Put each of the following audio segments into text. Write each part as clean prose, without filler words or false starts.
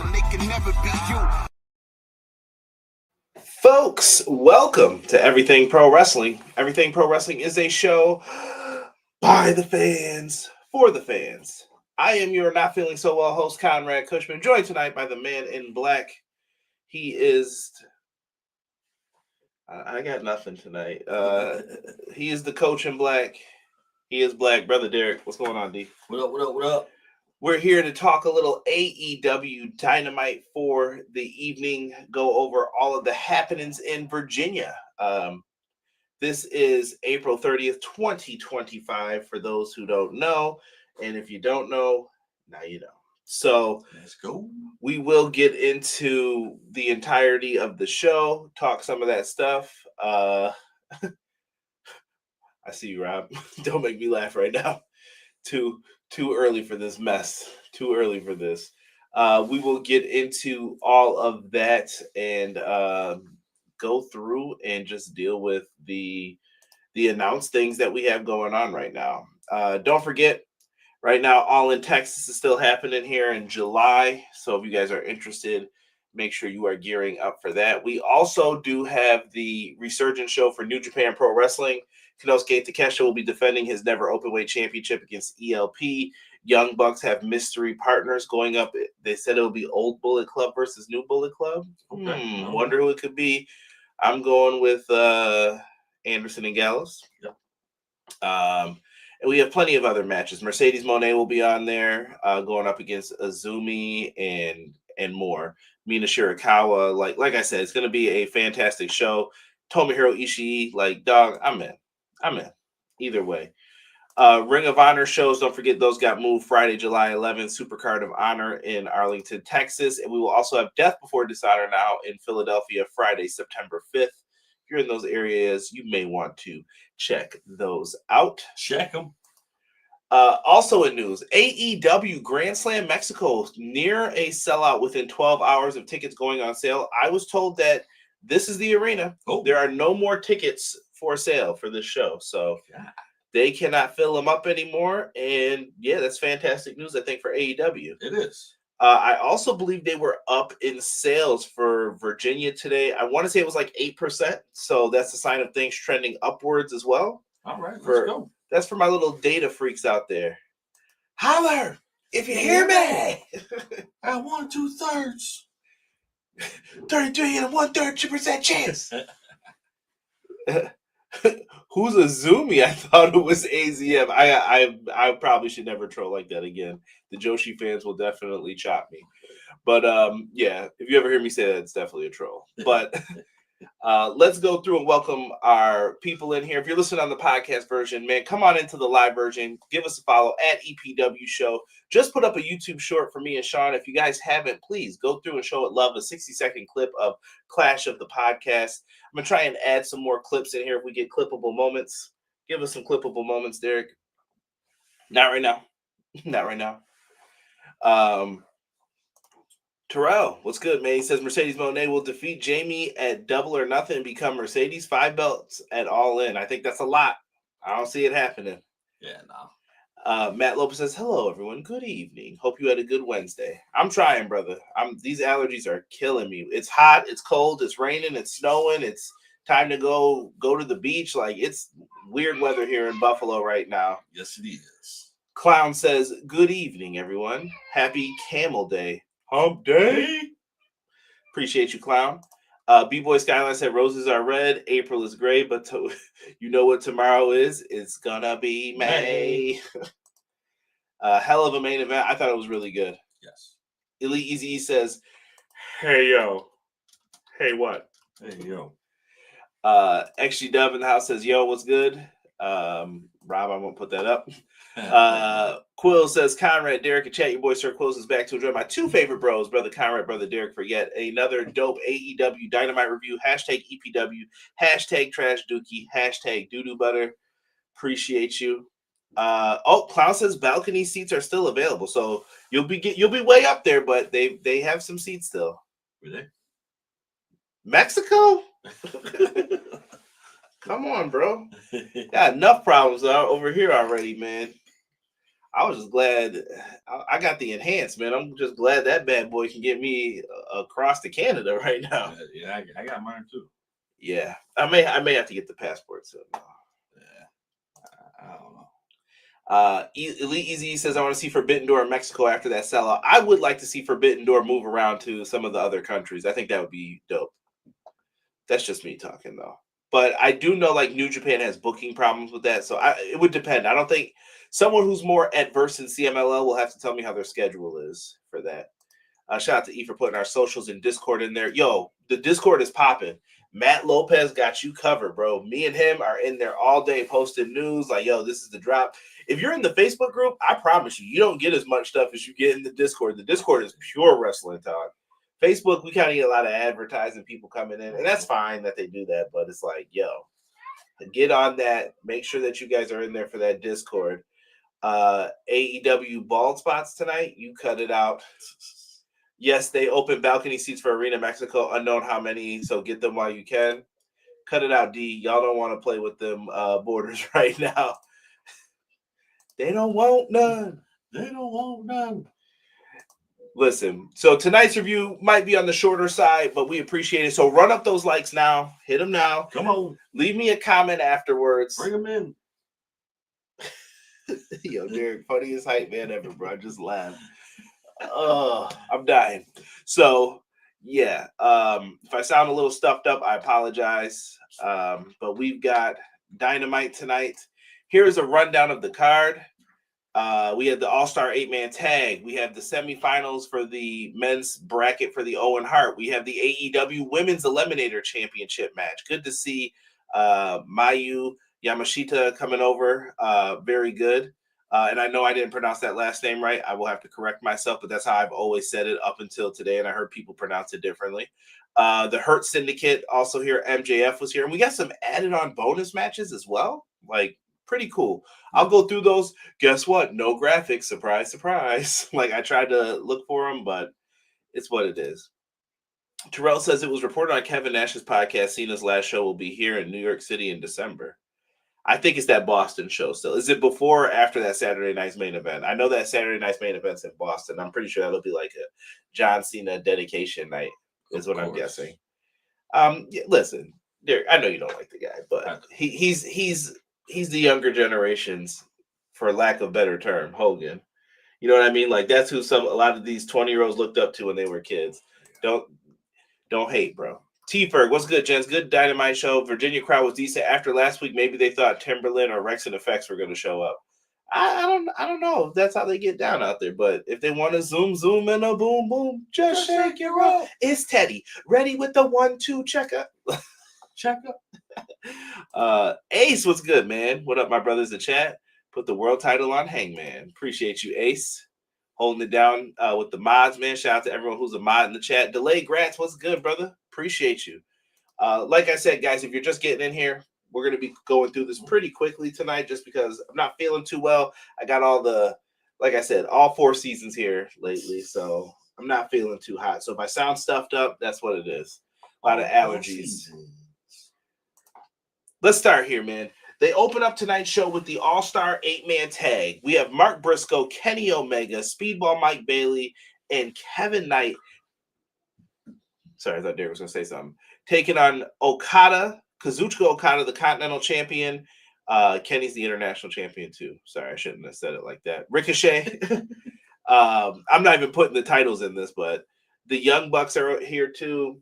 and they can never be you. Folks, welcome to Everything Pro Wrestling. Everything Pro Wrestling is a show by the fans, for the fans. I am your not feeling so well host, Conrad Cushman, joined tonight by the man in black. He is... I got nothing tonight. He is the coach in black. He is black. Brother Derek, what's going on, D? What up, what up, what up? We're here to talk a little AEW Dynamite for the evening, go over all of the happenings in Virginia. This is April 30th, 2025, for those who don't know. And if you don't know, now you know. So let's go. We will get into the entirety of the show, talk some of that stuff. I see you, Rob. Don't make me laugh right now. Too early for this mess. Too early for this. We will get into all of that and go through and just deal with the announced things that we have going on right now. Don't forget, right now, All in Texas is still happening here in July. So if you guys are interested, make sure you are gearing up for that. We also do have the resurgence show for New Japan Pro Wrestling. Konosuke Takeshita will be defending his never openweight championship against ELP. Young Bucks have mystery partners going up. They said it'll be Old Bullet Club versus New Bullet Club. Okay. Wonder who it could be. I'm going with Anderson and Gallows. Yep. And we have plenty of other matches. Mercedes Moné will be on there, going up against Azumi and more. Mina Shirakawa. Like I said, it's going to be a fantastic show. Tomohiro Ishii, dog, I'm in. Either way. Ring of Honor shows, don't forget, those got moved Friday, July 11th, Supercard of Honor in Arlington, Texas. And we will also have Death Before Dishonor now in Philadelphia, Friday, September 5th. If you're in those areas, you may want to check those out. Check them. Also in news, AEW Grand Slam Mexico, near a sellout within 12 hours of tickets going on sale. I was told that this is the arena. Oh. There are no more tickets for sale for this show. So they cannot fill them up anymore. And yeah, that's fantastic news, I think, for AEW. It is. I also believe they were up in sales for Virginia today. I want to say it was like 8%. So that's a sign of things trending upwards as well. All right, let's go. That's for my little data freaks out there. Holler if you hear me. At 1 2/3. 33 and a 1/3% chance. Who's Azumi? I thought it was AZM. I probably should never troll like that again. The Joshi fans will definitely chop me. But yeah, if you ever hear me say that, it's definitely a troll. But let's go through and welcome our people in here. If you're listening on the podcast version, man, come on into the live version. Give us a follow at EPW Show. Just put up a YouTube short for me and Sean. If you guys haven't, please go through and show it love. A 60-second clip of Clash of the Podcast. I'm going to try and add some more clips in here if we get clippable moments. Give us some clippable moments, Derek. Not right now. Not right now. Terrell, what's good, man? He says Mercedes Moné will defeat Jamie at Double or Nothing and become Mercedes 5 belts at All In. I think that's a lot. I don't see it happening. Yeah, no. Matt Lopez says, hello, everyone. Good evening. Hope you had a good Wednesday. I'm trying, brother. These allergies are killing me. It's hot. It's cold. It's raining. It's snowing. It's time to go to the beach. It's weird weather here in Buffalo right now. Yes, it is. Clown says, good evening, everyone. Happy Camel Day. Hump Day. Appreciate you, Clown. B-Boy Skyline said roses are red, April is gray, but you know what tomorrow is? It's gonna be May. Hell of a main event. I thought it was really good. Yes. Elite Easy says, hey, yo. Hey, what? Hey, yo. XG Dub in the house says, yo, what's good? Rob, I won't put that up. Quill says, Conrad, Derek, and chat. Your boy Sir Quills is back to enjoy my two favorite bros, brother Conrad, brother Derek, for yet another dope AEW Dynamite review. Hashtag EPW, hashtag Trash Dookie, hashtag Doodoo Butter. Appreciate you. Clown says balcony seats are still available, so you'll be way up there, but they have some seats still. Were they? Mexico? Come on, bro. Got enough problems over here already, man. I was just glad I got the enhanced, man. I'm just glad that bad boy can get me across to Canada right now. Yeah, I got mine too. Yeah, I may have to get the passport soon. Yeah, I don't know. Elite Easy says, I want to see Forbidden Door in Mexico after that sellout. I would like to see Forbidden Door move around to some of the other countries. I think that would be dope. That's just me talking, though. But I do know, like, New Japan has booking problems with that, so it would depend. I don't think someone who's more adverse in CMLL will have to tell me how their schedule is for that. Shout out to E for putting our socials and Discord in there. Yo, the Discord is popping. Matt Lopez got you covered, bro. Me and him are in there all day posting news. Like, yo, this is the drop. If you're in the Facebook group, I promise you, you don't get as much stuff as you get in the Discord. The Discord is pure wrestling talk. Facebook, we kind of get a lot of advertising people coming in, and that's fine that they do that, but it's like, yo, get on that. Make sure that you guys are in there for that Discord. AEW Bald Spots tonight, you cut it out. Yes, they open balcony seats for Arena Mexico, unknown how many, so get them while you can. Cut it out, D. Y'all don't want to play with them borders right now. They don't want none. They don't want none. Listen, so tonight's review might be on the shorter side, but we appreciate it. So run up those likes now. Hit them now. Come on. Leave me a comment afterwards. Bring them in. Yo, Derek, funniest hype man ever, bro. I just laughed. Oh, I'm dying. So, yeah, if I sound a little stuffed up, I apologize. But we've got Dynamite tonight. Here's a rundown of the card. We have the All-Star 8-man tag. We have the semifinals for the men's bracket for the Owen Hart. We have the AEW Women's Eliminator Championship match. Good to see Mayu Yamashita coming over. Very good. And I know I didn't pronounce that last name right. I will have to correct myself, but that's how I've always said it up until today, and I heard people pronounce it differently. The Hurt Syndicate also here. MJF was here. And we got some added-on bonus matches as well. Like, pretty cool. I'll go through those. Guess what? No graphics. Surprise, surprise. Like, I tried to look for them, but it's what it is. Terrell says it was reported on Kevin Nash's podcast Cena's last show will be here in New York City in December. I think it's that Boston show still. Is it before or after that Saturday night's main event? I know that Saturday night's main event's in Boston. I'm pretty sure that'll be like a John Cena dedication night is what I'm guessing. Yeah, listen, Derek, I know you don't like the guy, but he's the younger generation's, for lack of a better term, Hogan. You know what I mean? Like, that's who a lot of these 20-year-olds looked up to when they were kids. Don't hate, bro. T-Ferg, what's good, gents? Good Dynamite show. Virginia crowd was decent. After last week, maybe they thought Timberland or Rex and Effects were going to show up. I don't know if that's how they get down out there, but if they want to zoom and a boom boom, just shake your roll. It's Teddy, ready with the 1-2 checker. Ace, what's good, man? What up, my brothers in chat? Put the world title on Hangman. Appreciate you, Ace. Holding it down with the mods, man. Shout out to everyone who's a mod in the chat. Delay Grats, what's good, brother? Appreciate you. Like I said, guys, if you're just getting in here, we're going to be going through this pretty quickly tonight just because I'm not feeling too well. I got like I said, all 4 seasons here lately, so I'm not feeling too hot. So if I sound stuffed up, that's what it is. A lot of allergies. Let's start here, man. They open up tonight's show with the All-Star 8-man tag. We have Mark Briscoe, Kenny Omega, Speedball Mike Bailey, and Kevin Knight. Sorry, I thought Derek was going to say something. Taking on Okada, Kazuchika Okada, the Continental Champion. Kenny's the International Champion, too. Sorry, I shouldn't have said it like that. Ricochet. I'm not even putting the titles in this, but the Young Bucks are here, too.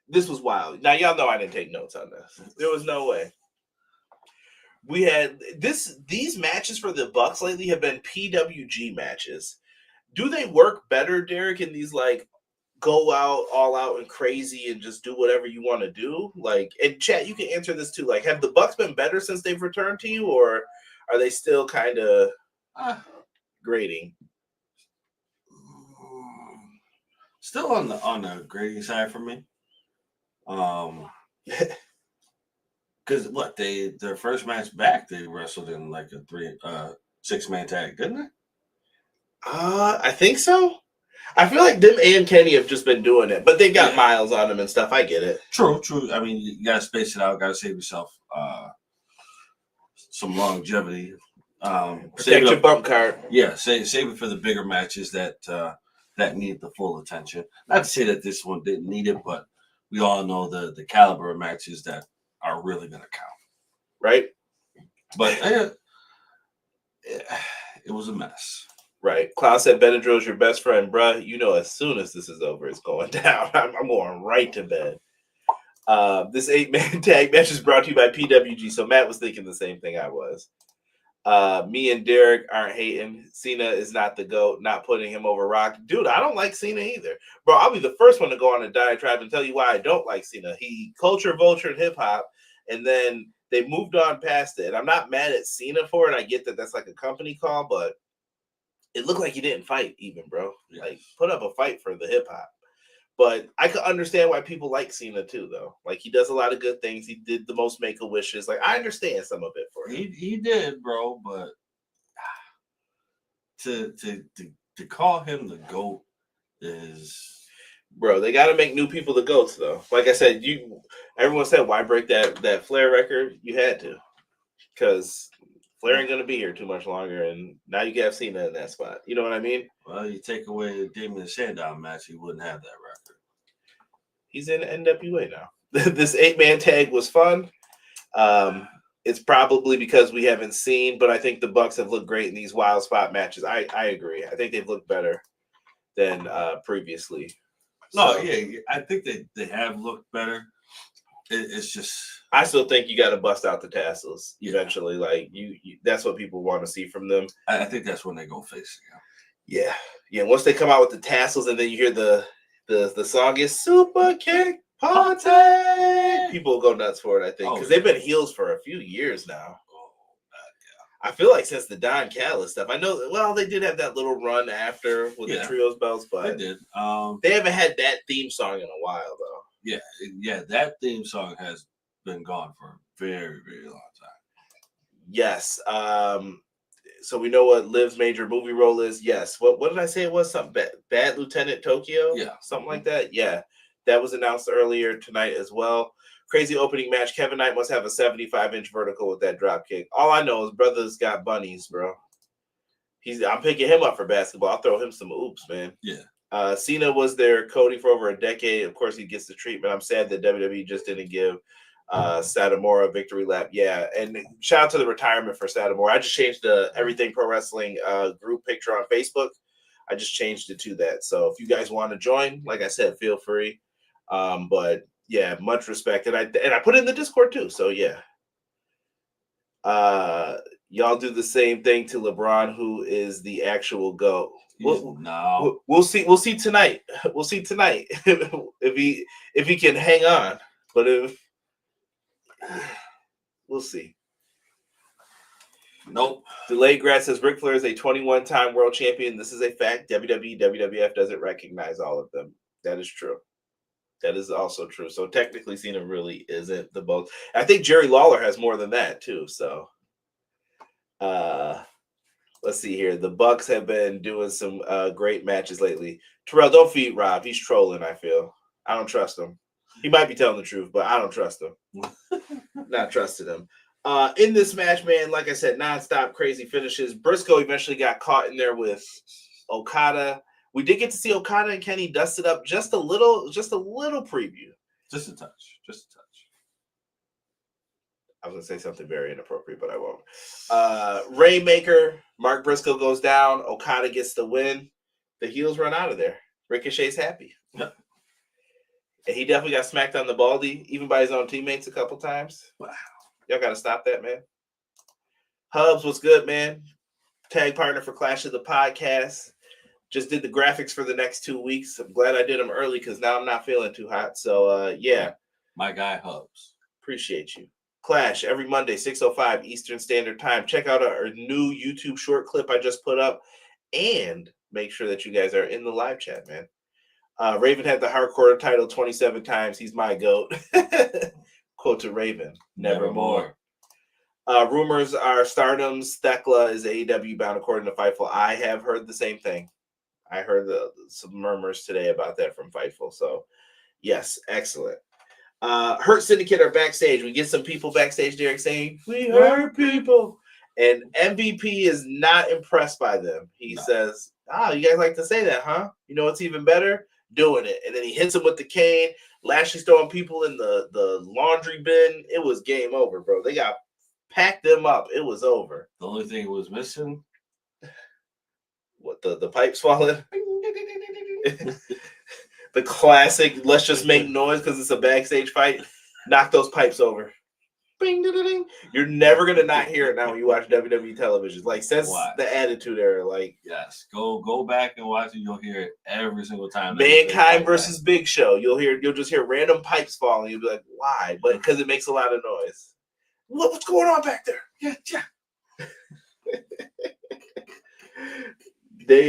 This was wild. Now, y'all know I didn't take notes on this. There was no way. We had these matches for the Bucks lately have been PWG matches. Do they work better, Derek, in these, like, go out, all out and crazy and just do whatever you want to do? Like, and chat, you can answer this too. Like, have the Bucks been better since they've returned to you, or are they still kind of grading? Still on the grading side for me. Because what their first match back, they wrestled in like a 6-man tag, didn't they? I think so. I feel like them and Kenny have just been doing it, but they got miles on them and stuff. I get it. True. I mean, you gotta space it out. Gotta save yourself some longevity Protect your bump card. Yeah, save it for the bigger matches that need the full attention. Not to say that this one didn't need it, but we all know the caliber of matches that are really going to count. Right. But it was a mess. Right. Klaus said Benadryl is your best friend, bruh. You know, as soon as this is over, it's going down. I'm going right to bed. This 8-man tag match is brought to you by PWG. So Matt was thinking the same thing I was. Me and Derek aren't hating. Cena is not the GOAT, not putting him over Rock. Dude, I don't like Cena either. Bro, I'll be the first one to go on a diatribe and tell you why I don't like Cena. He culture vultured hip-hop, and then they moved on past it. And I'm not mad at Cena for it. I get that that's like a company call, but it looked like he didn't fight even, bro. Yes. Like, put up a fight for the hip-hop. But I could understand why people like Cena too, though. Like, he does a lot of good things. He did the most Make-A-Wishes. Like, I understand some of it for him. He did, bro. But to call him the GOAT is... Bro, they got to make new people the GOATs, though. Like I said, everyone said, why break that Flair record? You had to. Because Flair ain't going to be here too much longer, and now you have Cena in that spot. You know what I mean? Well, you take away the Damien Sandow match, he wouldn't have that record. He's in NWA now. This 8-man tag was fun. It's probably because we haven't seen, but I think the Bucks have looked great in these wild spot matches. I agree. I think they've looked better than previously. No, yeah, I think they have looked better. It's just, I still think you got to bust out the tassels eventually. Like you that's what people want to see from them. I think that's when they go face again. Yeah. Once they come out with the tassels, and then you hear the song is Super Kick Party, people will go nuts for it. I think because they've been heels for a few years now. I feel like since the Don Callis stuff, I know. Well, they did have that little run after with the trios belts, but they did. They haven't had that theme song in a while, though. Yeah, that theme song has been gone for a very, very long time. Yes. So we know what Liv's major movie role is. Yes. What did I say it was? Something Bad Lieutenant Tokyo? Yeah. Something like that? Yeah. That was announced earlier tonight as well. Crazy opening match. Kevin Knight must have a 75-inch vertical with that drop kick. All I know is brother's got bunnies, bro. I'm picking him up for basketball. I'll throw him some oops, man. Yeah. Cena was their Cody for over a decade. Of course, he gets the treatment. I'm sad that WWE just didn't give Satomura a victory lap. Yeah, and shout out to the retirement for Satomura. I just changed the Everything Pro Wrestling group picture on Facebook. I just changed it to that. So if you guys want to join, like I said, feel free. But yeah, much respect. And I put it in the Discord too. So yeah. Y'all do the same thing to LeBron, who is the actual GOAT. We'll see. We'll see tonight. We'll see tonight if he can hang on. But if we'll see. Nope. Delayed Grass says Ric Flair is a 21-time world champion. This is a fact. WWE, WWF doesn't recognize all of them. That is true. That is also true. So technically, Cena really isn't the most. I think Jerry Lawler has more than that too. So, let's see here. The Bucks have been doing some great matches lately. Terrell, don't feed Rob. He's trolling, I feel. I don't trust him. He might be telling the truth, but I don't trust him. Not trusted him. In this match, man, like I said, nonstop crazy finishes. Briscoe eventually got caught in there with Okada. We did get to see Okada and Kenny dust it up just a little preview. Just a touch. I was going to say something very inappropriate, but I won't. Rainmaker, Mark Briscoe goes down. Okada gets the win. The heels run out of there. Ricochet's happy. Yep. And he definitely got smacked on the baldy, even by his own teammates a couple times. Wow. Y'all got to stop that, man. Hubs, what's good, man? Tag partner for Clash of the Podcast. Just did the graphics for the next 2 weeks. I'm glad I did them early because now I'm not feeling too hot. So, yeah. My guy, Hubs. Appreciate you. Clash every Monday, 6:05 Eastern Standard Time. Check out our new YouTube short clip I just put up. And make sure that you guys are in the live chat, man. Raven had the hardcore title 27 times. He's my GOAT. Quote to Raven. Nevermore. Rumors are Stardom's Thekla is AEW bound according to Fightful. I have heard the same thing. I heard some murmurs today about that from Fightful. So, yes, excellent. Hurt Syndicate are backstage. We get some people backstage, Derek, saying, we hurt people. And MVP is not impressed by them. He says, you guys like to say that, huh? You know what's even better? Doing it. And then he hits him with the cane. Lashley's throwing people in the laundry bin. It was game over, bro. They got packed them up. It was over. The only thing it was missing, what, the pipes falling? The classic, let's just make noise because it's a backstage fight. Knock those pipes over. Bing, ding, ding. You're never gonna not hear it now when you watch WWE television. Like since the Attitude Era, like yes, go back and watch it. You'll hear it every single time. Mankind versus Big Show. You'll just hear random pipes falling. You'll be like, why? But because it makes a lot of noise. What's going on back there? Yeah. They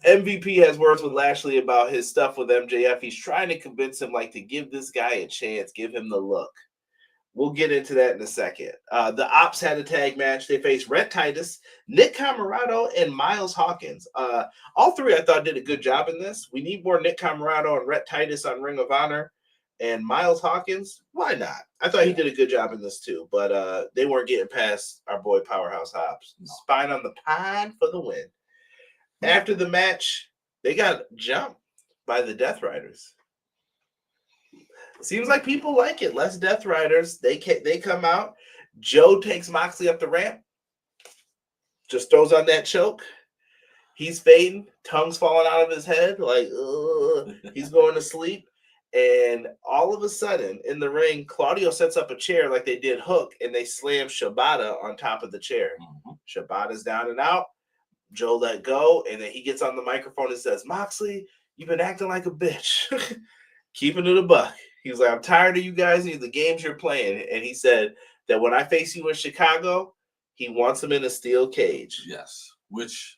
MVP has words with Lashley about his stuff with MJF. He's trying to convince him like to give this guy a chance, give him the look. We'll get into that in a second. The Ops had a tag match. They faced Rhett Titus, Nick Comoroto, and Miles Hawkins. All three I thought did a good job in this. We need more Nick Comoroto and Rhett Titus on Ring of Honor. And Miles Hawkins, why not? I thought he did a good job in this too, but they weren't getting past our boy Powerhouse Hobbs. No. Spine on the pine for the win. After the match, they got jumped by the Death Riders. Seems like people like it. Less Death Riders. They come out. Joe takes Moxley up the ramp. Just throws on that choke. He's fading. Tongue's falling out of his head. Like, he's going to sleep. And all of a sudden, in the ring, Claudio sets up a chair like they did Hook, and they slam Shibata on top of the chair. Mm-hmm. Shibata's down and out. Joe let go, and then he gets on the microphone and says, Moxley, you've been acting like a bitch. Keeping it a buck. He was like, I'm tired of you guys and the games you're playing. And he said that when I face you in Chicago, he wants him in a steel cage. Yes. Which,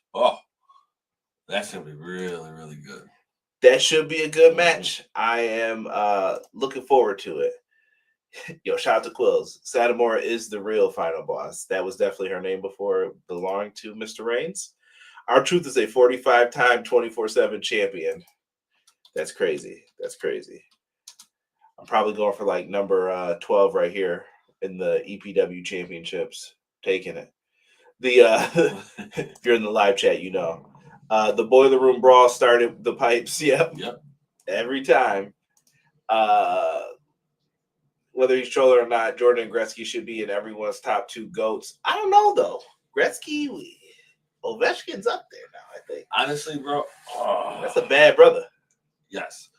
that's going to be really, really good. That should be a good match. I am looking forward to it. Yo, shout out to Quills. Satomura is the real final boss. That was definitely her name before belonging to Mr. Reigns. Our Truth is a 45-time, 24/7 champion. That's crazy. That's crazy. I'm probably going for like number 12 right here in the EPW championships. Taking it. If you're in the live chat, you know. The Boiler Room Brawl started the pipes. Yep. Every time. Whether he's trolling or not, Jordan and Gretzky should be in everyone's top 2 GOATs. I don't know, though. Gretzky, Ovechkin's up there now, I think. Honestly, bro. That's a bad brother. Yes.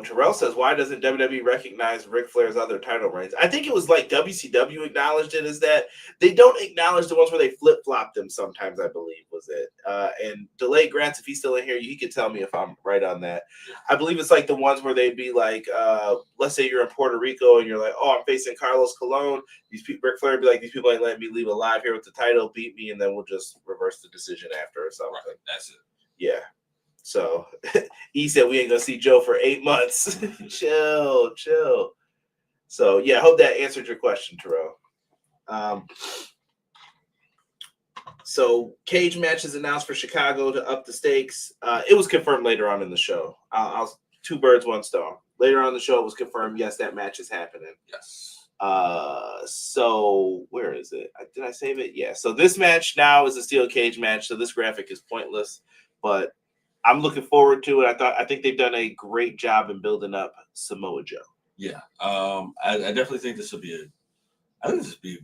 Terrell says, why doesn't WWE recognize Ric Flair's other title reigns? I think it was like WCW acknowledged it as that. They don't acknowledge the ones where they flip-flop them sometimes, I believe, was it. And Delayed Grants, if he's still in here, he could tell me if I'm right on that. I believe it's like the ones where they'd be like, let's say you're in Puerto Rico and you're like, I'm facing Carlos Colon. These people, Ric Flair would be like, these people ain't letting me leave alive here with the title, beat me, and then we'll just reverse the decision after or something. Right, that's it. Yeah. So he said we ain't gonna see Joe for 8 months. chill. So yeah, I hope that answered your question, Terrell. So cage match is announced for Chicago to up the stakes. It was confirmed later on in the show. I'll 2 birds, 1 stone. Later on in the show, it was confirmed. Yes, that match is happening. Yes. So where is it? Did I save it? Yeah. So this match now is a steel cage match. So this graphic is pointless, but I'm looking forward to it. I think they've done a great job in building up Samoa Joe. Yeah. I definitely think this will be a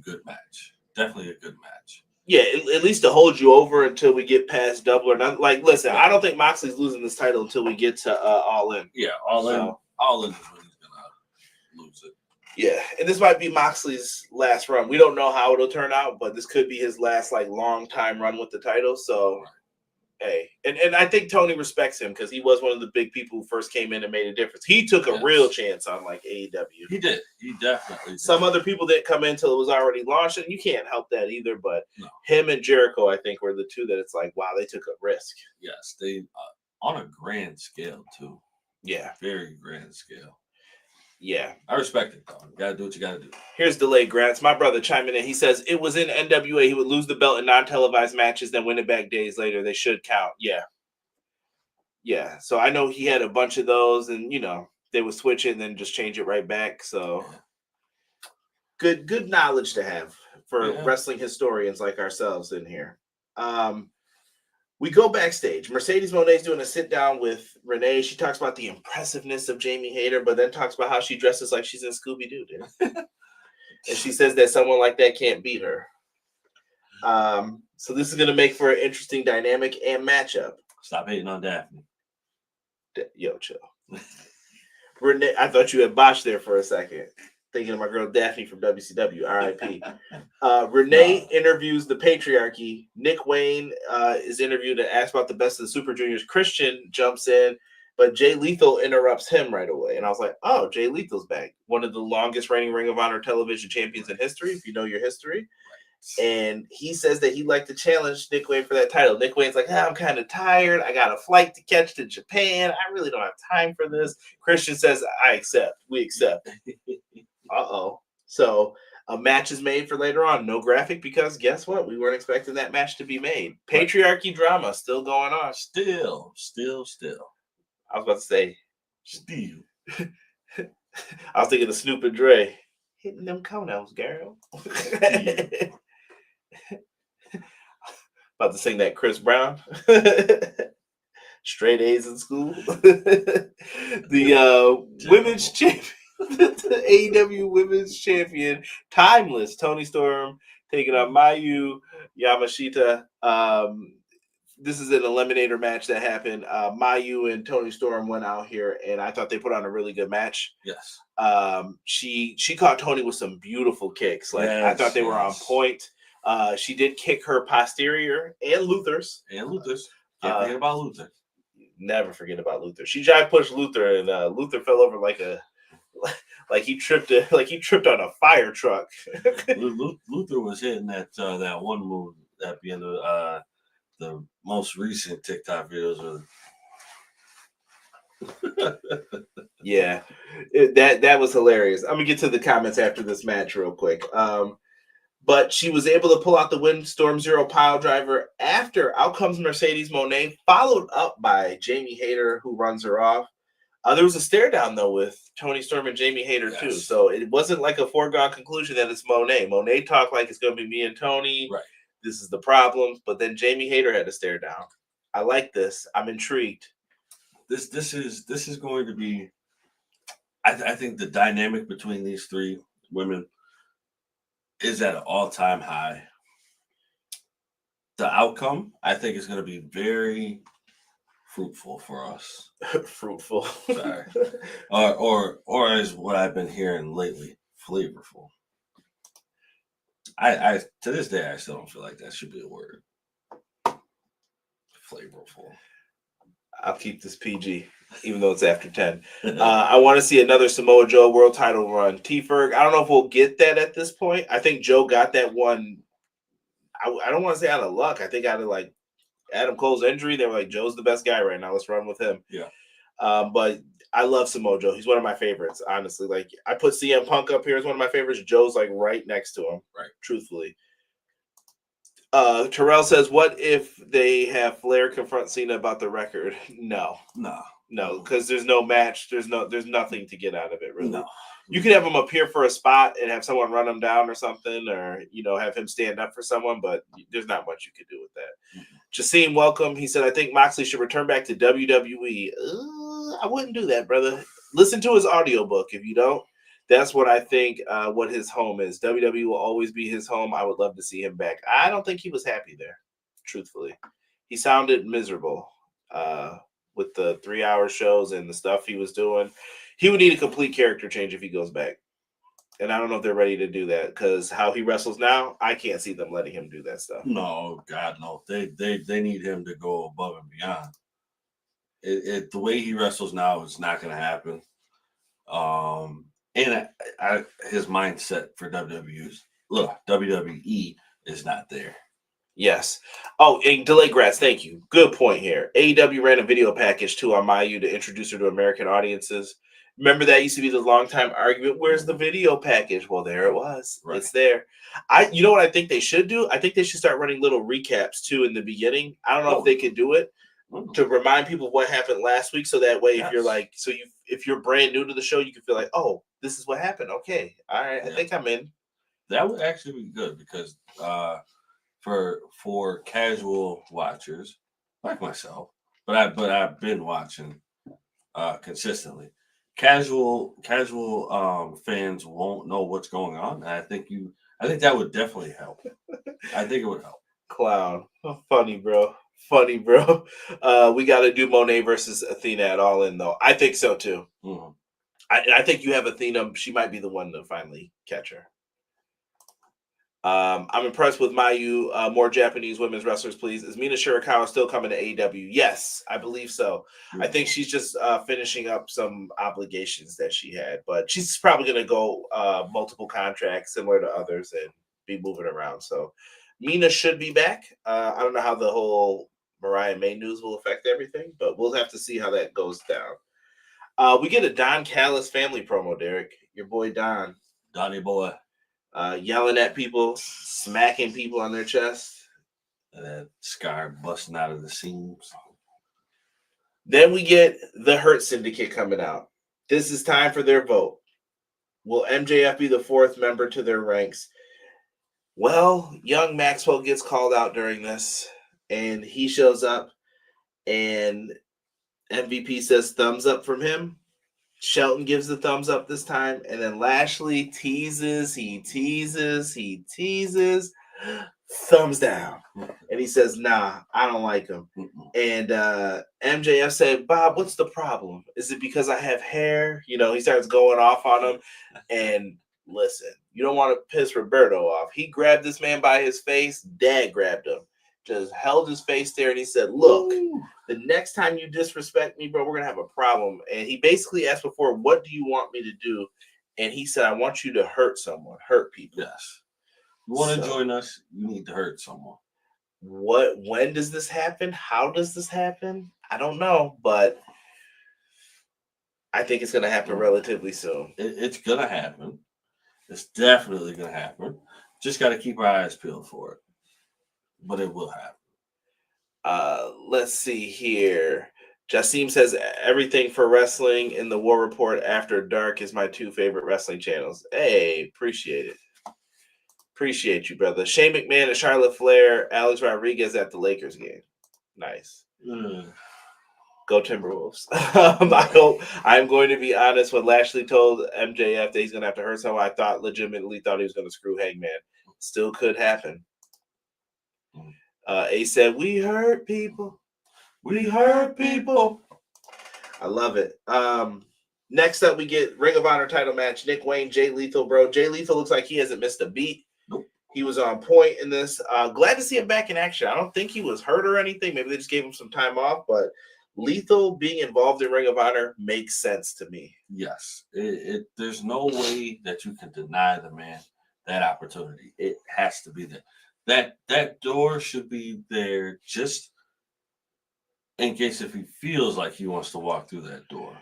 good match. Definitely a good match. Yeah, at least to hold you over until we get past Double or Nothing. Like, listen, I don't think Moxley's losing this title until we get to All In. Yeah, All In is when he's gonna lose it. Yeah, and this might be Moxley's last run. We don't know how it'll turn out, but this could be his last long time run with the title. So. Right. Hey, and I think Tony respects him because he was one of the big people who first came in and made a difference. He took a real chance on AEW. He did. He definitely did. Some other people didn't come in until it was already launched, and you can't help that either. But him and Jericho, I think, were the 2 that it's like, wow, they took a risk. Yes, they on a grand scale too. Yeah, very grand scale. Yeah. I respect it, though. You got to do what you got to do. Here's Delayed Grants. My brother chiming in. He says, it was in NWA. He would lose the belt in non-televised matches, then win it back days later. They should count. Yeah. Yeah. So I know he had a bunch of those, and, they would switch it and then just change it right back. So, good knowledge to have for Yeah. wrestling historians like ourselves in here. We go backstage. Mercedes Moné's doing a sit down with Renee. She talks about the impressiveness of Jamie Hayter, but then talks about how she dresses like she's in Scooby Doo, dude. And she says that someone like that can't beat her. So this is going to make for an interesting dynamic and matchup. Stop hating on Daphne. Yo, chill. Renee, I thought you had botched there for a second. Thinking of my girl Daphne from WCW, R.I.P. Renee interviews the patriarchy. Nick Wayne is interviewed and asked about the best of the Super Juniors. Christian jumps in, but Jay Lethal interrupts him right away. And I was like, oh, Jay Lethal's back. One of the longest reigning Ring of Honor television champions in history, if you know your history. And he says that he'd like to challenge Nick Wayne for that title. Nick Wayne's like, I'm kind of tired. I got a flight to catch to Japan. I really don't have time for this. Christian says, I accept. We accept. Uh-oh. So a match is made for later on. No graphic because guess what? We weren't expecting that match to be made. Patriarchy drama still going on. Still. I was about to say. Still. I was thinking of Snoop and Dre. Hitting them conos, girl. About to sing that Chris Brown. Straight A's in school. The women's champion, the AEW women's champion, Timeless, Toni Storm taking on Mayu Yamashita. This is an eliminator match that happened. Mayu and Toni Storm went out here, and I thought they put on a really good match. Yes. She caught Toni with some beautiful kicks. Like I thought they were on point. She did kick her posterior and Luther's. Can't forget about Luther. Never forget about Luther. She jive pushed Luther, and Luther fell over like he tripped on a fire truck. Luther was hitting that one move at the end of the most recent TikTok videos. Yeah, that was hilarious. I'm gonna get to the comments after this match real quick. But she was able to pull out the Windstorm Zero pile driver. After out comes Mercedes Moné, followed up by Jamie Hayter, who runs her off. There was a stare down though with Toni Storm and Jamie Hayter too, so it wasn't like a foregone conclusion that it's Moné. Moné talked like it's going to be me and Toni. Right. This is the problem, but then Jamie Hayter had to stare down. I like this. I'm intrigued. This is going to be. I think the dynamic between these three women is at an all-time high. The outcome, I think, is going to be very fruitful for us. Fruitful. Sorry. or as what I've been hearing lately, flavorful. I to this day I still don't feel like that should be a word. Flavorful. I'll keep this PG, even though it's after 10. I want to see another Samoa Joe world title run. T-Ferg, I don't know if we'll get that at this point. I think Joe got that one. I don't want to say out of luck. I think out of like Adam Cole's injury, they were like, Joe's the best guy right now. Let's run with him. Yeah. But I love Samoa Joe. He's one of my favorites, honestly. Like I put CM Punk up here as one of my favorites. Joe's like right next to him. Right. Truthfully. Terrell says, what if they have Flair confront Cena about the record? No, because there's no match. There's nothing to get out of it, really. No. You could have him appear for a spot and have someone run him down or something, or have him stand up for someone, but there's not much you could do with that. Jasim, welcome. He said, I think Moxley should return back to WWE. I wouldn't do that, brother. Listen to his audiobook. If you don't, that's what I think what his home is. WWE will always be his home. I would love to see him back. I don't think he was happy there, truthfully. He sounded miserable with the 3-hour shows and the stuff he was doing. He would need a complete character change if he goes back. And I don't know if they're ready to do that because how he wrestles now, I can't see them letting him do that stuff. No, God, no. They need him to go above and beyond. The way he wrestles now is not going to happen. And his mindset for WWE is not there. Yes. Oh, and Delay Grass, thank you. Good point here. AEW ran a video package too on Mayu to introduce her to American audiences. Remember that used to be the long-time argument. Where's the video package? Well, there it was. Right. It's there. You know what I think they should do? I think they should start running little recaps too in the beginning. I don't know if they could do it to remind people what happened last week. So that way, if you're like, if you're brand new to the show, you can feel like, oh, this is what happened. Okay. All right. I think I'm in. That would actually be good because for casual watchers like myself, but I've been watching consistently. Casual fans won't know what's going on. And I think that would definitely help. I think it would help. Clown. Oh, funny, bro. Funny, bro. We got to do Monet versus Athena at All In, though. I think so, too. Mm-hmm. I think you have Athena. She might be the one to finally catch her. I'm impressed with Mayu. More Japanese women's wrestlers, please. Is Mina Shirakawa still coming to AEW? Yes, I believe so. I think she's just finishing up some obligations that she had, but she's probably going to go multiple contracts similar to others and be moving around. So Mina should be back. I don't know how the whole Mariah May news will affect everything, but we'll have to see how that goes down. We get a Don Callis family promo, Derek. Your boy Don. Donnie boy. Yelling at people, smacking people on their chest. That scar busting out of the seams. Then we get the Hurt Syndicate coming out. This is time for their vote. Will MJF be the fourth member to their ranks? Well, young Maxwell gets called out during this, and he shows up, and MVP says thumbs up from him. Shelton gives the thumbs up this time, and then Lashley teases, thumbs down. And he says, nah, I don't like him. And MJF said, Bob, what's the problem? Is it because I have hair? You know, he starts going off on him. And listen, you don't want to piss Roberto off. He grabbed this man by his face. Dad grabbed him. Just held his face there, and he said, look, the next time you disrespect me, bro, we're going to have a problem. And he basically asked before, what do you want me to do? And he said, I want you to hurt someone, hurt people. Yes. You want to join us, you need to hurt someone. When does this happen? How does this happen? I don't know, but I think it's going to happen relatively soon. It's going to happen. It's definitely going to happen. Just got to keep our eyes peeled for it. But it will happen. Let's see here. Jasim says everything for wrestling in the War Report After Dark is my two favorite wrestling channels. Hey, appreciate it. Appreciate you, brother. Shane McMahon and Charlotte Flair, Alex Rodriguez at the Lakers game. Nice. Go Timberwolves. I'm going to be honest. When Lashley told MJF that he's going to have to hurt someone, I legitimately thought he was going to screw Hangman. Still could happen. A said, we hurt people. We hurt people. I love it. Next up, we get Ring of Honor title match. Nick Wayne, Jay Lethal, bro. Jay Lethal looks like he hasn't missed a beat. Nope. He was on point in this. Glad to see him back in action. I don't think he was hurt or anything. Maybe they just gave him some time off, but Lethal being involved in Ring of Honor makes sense to me. Yes. There's no way that you can deny the man that opportunity. It has to be there. That door should be there just in case if he feels like he wants to walk through that door.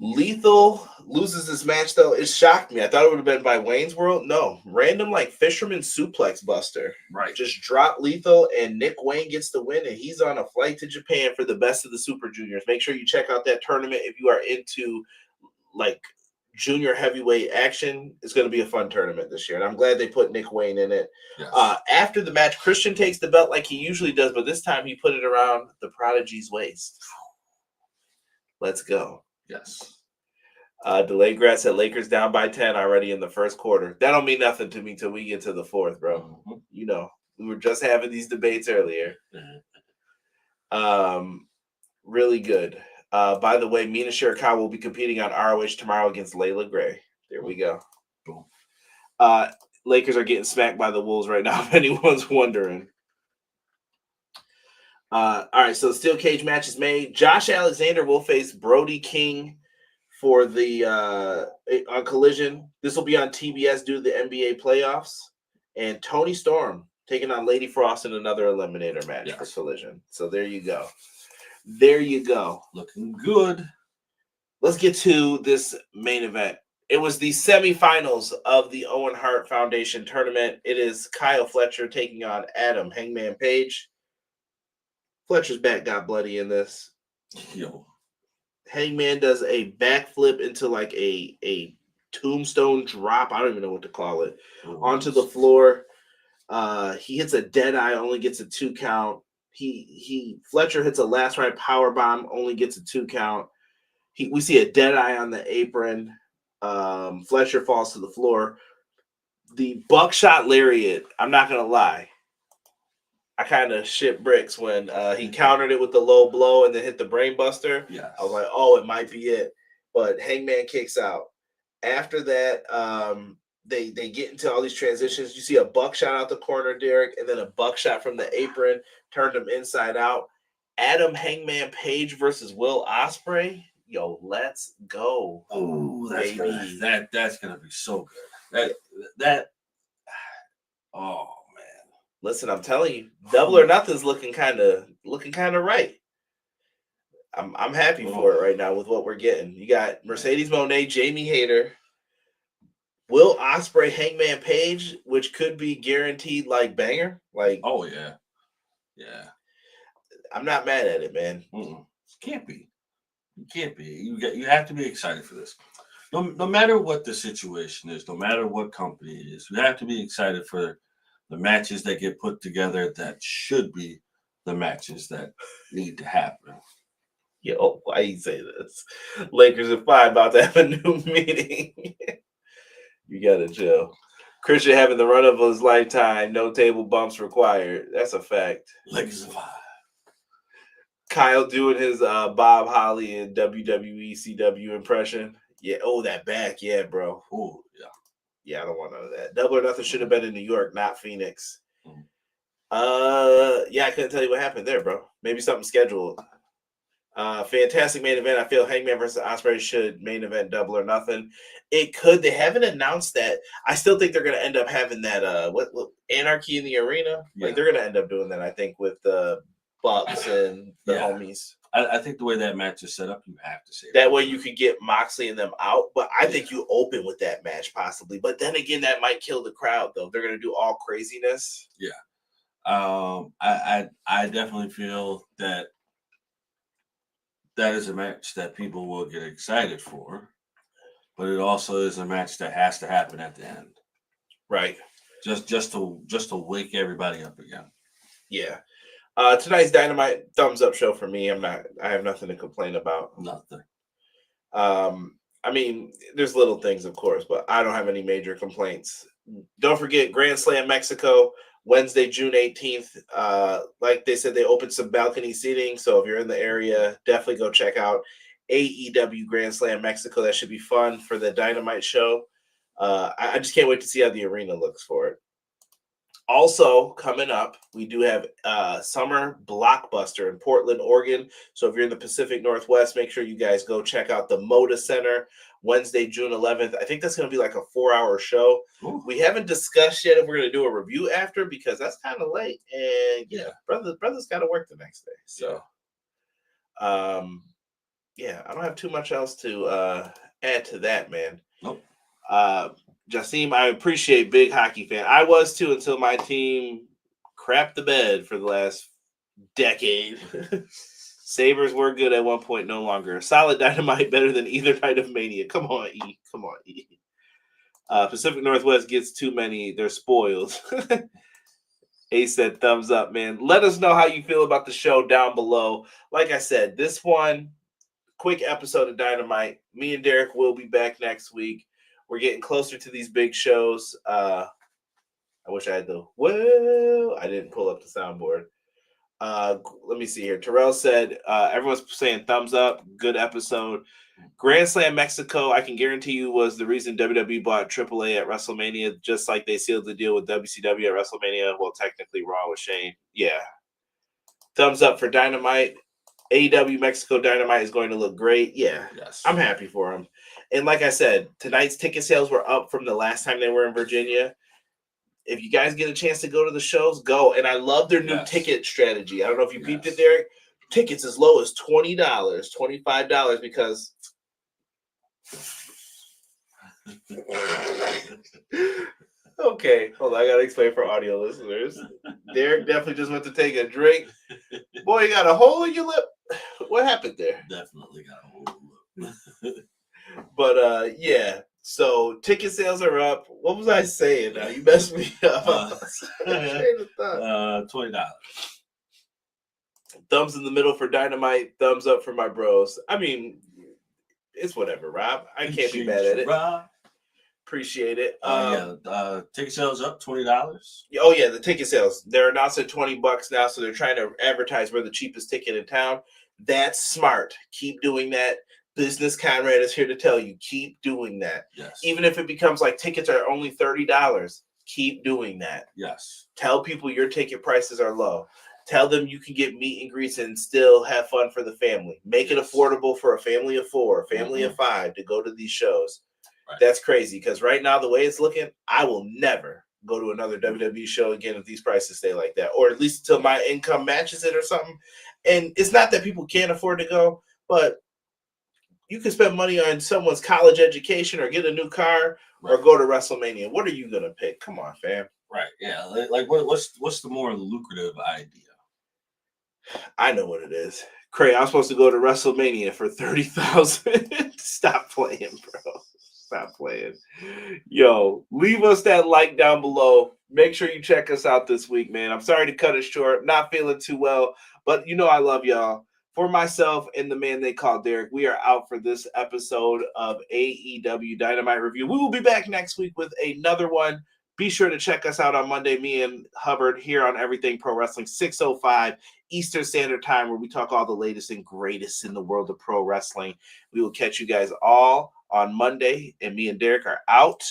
Lethal loses this match, though. It shocked me. I thought it would have been by Wayne's World. No. Random, fisherman suplex buster. Right. Just drop Lethal, and Nick Wayne gets the win, and he's on a flight to Japan for the best of the Super Juniors. Make sure you check out that tournament if you are into, junior heavyweight action. It's going to be a fun tournament this year, and I'm glad they put Nick Wayne in it. Yes. After the match, Christian takes the belt like he usually does, but this time he put it around the Prodigy's waist. Let's go. Yes. Delayed grass at Lakers down by 10 already in the first quarter. That don't mean nothing to me till we get to the fourth, bro. Mm-hmm. You know, we were just having these debates earlier. Really good. By the way, Mina Shirakawa will be competing on ROH tomorrow against Layla Gray. There we go. Boom. Lakers are getting smacked by the Wolves right now, if anyone's wondering. All right, so the steel cage match is made. Josh Alexander will face Brody King for the on Collision. This will be on TBS due to the NBA playoffs. And Tony Storm taking on Lady Frost in another eliminator match for Collision. So there you go. There you go. Looking good. Let's get to this main event. It was the semifinals of the Owen Hart Foundation tournament. It is Kyle Fletcher taking on Adam Hangman Page. Fletcher's back got bloody in this. Yo. Hangman does a backflip into a tombstone drop. I don't even know what to call it. Onto the floor. He hits a dead eye, only gets a 2 count. Fletcher hits a last ride power bomb, only gets a 2 count. We see a dead eye on the apron. Fletcher falls to the floor. The buckshot lariat, I'm not gonna lie, I kind of shit bricks when he countered it with the low blow and then hit the brain buster. Yes. I was like, oh, it might be it. But Hangman kicks out. After that, they get into all these transitions. You see a buckshot out the corner, Derek, and then a buckshot from the apron, turned him inside out. Adam Hangman Page versus Will Ospreay. Yo, let's go. Oh, that's baby. That's gonna be so good. That oh man. Listen, I'm telling you, Double or Nothing's looking kind of right. I'm happy for it right now with what we're getting. You got Mercedes Moné, Jamie Hayter, Will Ospreay, Hangman Page, which could be guaranteed like banger. Like, oh yeah, yeah. I'm not mad at it, man. Can't be. You can't be. You have to be excited for this. No matter what the situation is, no matter what company it is, you have to be excited for the matches that get put together that should be the matches that need to happen. Yo, why you say this? Lakers and 5 about to have a new meeting. You gotta chill. Christian having the run of his lifetime, no table bumps required. That's a fact. Lakers and 5. Kyle doing his Bob Holly and WWE CW impression. Yeah. Oh, that back. Yeah, bro. Oh, yeah. Yeah, I don't want none of that. Double or Nothing should have been in New York, not Phoenix. Yeah, I couldn't tell you what happened there, bro. Maybe something scheduled. Fantastic main event. I feel Hangman versus Ospreay should main event Double or Nothing. It could. They haven't announced that. I still think they're going to end up having that what Anarchy in the Arena. Yeah. Like they're going to end up doing that. I think with the Bucks and the homies. I think the way that match is set up, you have to say that way you could get Moxley and them out. But I think you open with that match possibly. But then again, that might kill the crowd though. They're going to do all craziness. Yeah. I definitely feel that is a match that people will get excited for, but it also is a match that has to happen at the end, right? Just to wake everybody up again. Yeah. Tonight's Dynamite thumbs up show for me. I have nothing to complain about. Nothing. I mean, there's little things, of course, but I don't have any major complaints. Don't forget Grand Slam Mexico. Wednesday, June 18th. Like they said, they opened some balcony seating. So if you're in the area, definitely go check out AEW Grand Slam Mexico. That should be fun for the Dynamite show. I just can't wait to see how the arena looks for it. Also, coming up, we do have Summer Blockbuster in Portland, Oregon. So if you're in the Pacific Northwest, make sure you guys go check out the Moda Center Wednesday, June 11th. I think that's going to be like a 4-hour show. Ooh. We haven't discussed yet if we're going to do a review after because that's kind of late. And, brother's got to work the next day. So, I don't have too much else to add to that, man. Nope. Jasim, I appreciate big hockey fan. I was too until my team crapped the bed for the last decade. Sabres were good at one point, no longer. Solid Dynamite, better than either night of Mania. Come on, E. Come on, E. Pacific Northwest gets too many. They're spoiled. Ace said thumbs up, man. Let us know how you feel about the show down below. Like I said, this one, quick episode of Dynamite. Me and Derek will be back next week. We're getting closer to these big shows. I wish I had I didn't pull up the soundboard. Let me see here. Terrell said, everyone's saying thumbs up. Good episode. Grand Slam Mexico, I can guarantee you, was the reason WWE bought AAA at WrestleMania, just like they sealed the deal with WCW at WrestleMania. Well, technically Raw with Shane. Yeah. Thumbs up for Dynamite. AEW Mexico Dynamite is going to look great. Yeah. Yes. I'm happy for them. And like I said, tonight's ticket sales were up from the last time they were in Virginia. If you guys get a chance to go to the shows, go. And I love their new ticket strategy. I don't know if you peeped it, Derek. Tickets as low as $20, $25 because okay, hold on. I gotta explain for audio listeners. Derek definitely just went to take a drink. Boy, you got a hole in your lip. What happened there? Definitely got a hole in the lip. But So ticket sales are up. What was I saying? Now you messed me up. Train of thought. $20. Thumbs in the middle for Dynamite. Thumbs up for my bros. I mean, it's whatever, Rob. I can't be mad at it. Rob. Appreciate it. Ticket sales up $20. Oh yeah, the ticket sales. They're announced at $20 now, so they're trying to advertise we're the cheapest ticket in town. That's smart. Keep doing that. Business Conrad is here to tell you, keep doing that. Yes. Even if it becomes like tickets are only $30, keep doing that. Yes. Tell people your ticket prices are low. Tell them you can get meet and greets and still have fun for the family. Make it affordable for a family of 4, a family of 5 to go to these shows. Right. That's crazy because right now, the way it's looking, I will never go to another WWE show again if these prices stay like that, or at least until my income matches it or something. And it's not that people can't afford to go, but you can spend money on someone's college education or get a new car or go to WrestleMania. What are you going to pick? Come on, fam. Right. Yeah. Like what's the more lucrative idea? I know what it is. Cray, I'm supposed to go to WrestleMania for $30,000. Stop playing, bro. Stop playing. Yo, leave us that like down below. Make sure you check us out this week, man. I'm sorry to cut it short. Not feeling too well, but you know I love y'all. For myself and the man they call Derek, we are out for this episode of AEW Dynamite Review. We will be back next week with another one. Be sure to check us out on Monday, me and Hubbard here on Everything Pro Wrestling, 6:05 Eastern Standard Time, where we talk all the latest and greatest in the world of pro wrestling. We will catch you guys all on Monday, and me and Derek are out.